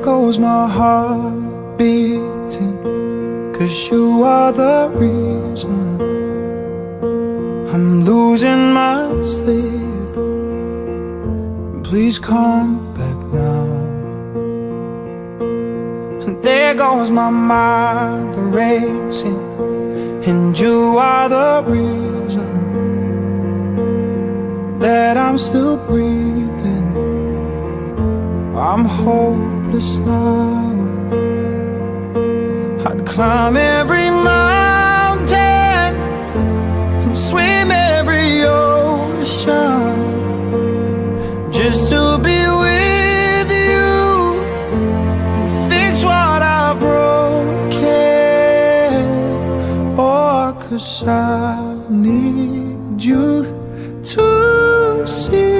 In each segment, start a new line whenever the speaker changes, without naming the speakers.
goes my heart beating, 'cause you are the reason I'm losing my sleep. Please come back now. And there goes my mind racing, and you are the reason that I'm still breathing. I'm hopeless now. I'd climb every mountain and swim every ocean just to be with you and fix what I've broken. Oh, 'cause I need you to see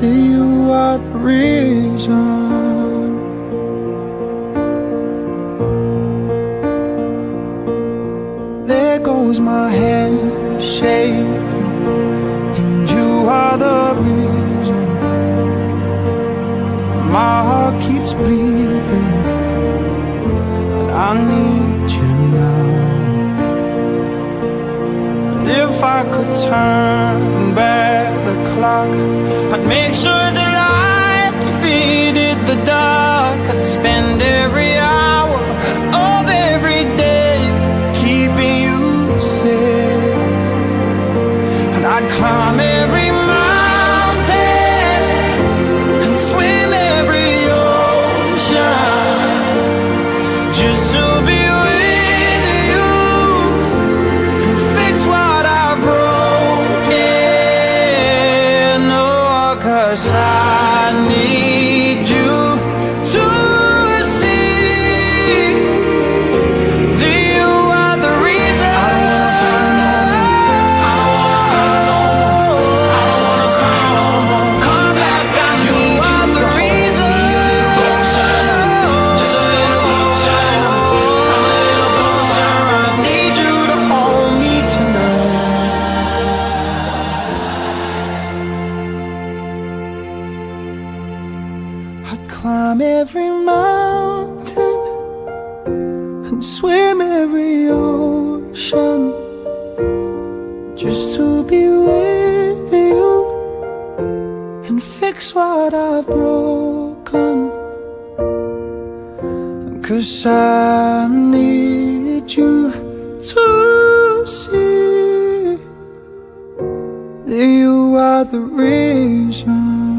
that you are the reason. There goes my hand shaking, and you are the reason. My heart keeps bleeding, and I need you now. And if I could turn back the clock, I'd make sure the light defeated the dark. I'd spend every hour of every day keeping you safe, and I'd climb every mountain and swim every ocean just to be with you and fix what I've broken. Oh, 'cause I need you to see that you are the reason. I don't wanna cry no more. Come back, I need you. You are the reason. Just a little closer, come a little closer. I need you to hold me tonight. I'd climb every mountain and swim every ocean just to be with you and fix what I've broken. 'Cause I need you to see that you are the reason.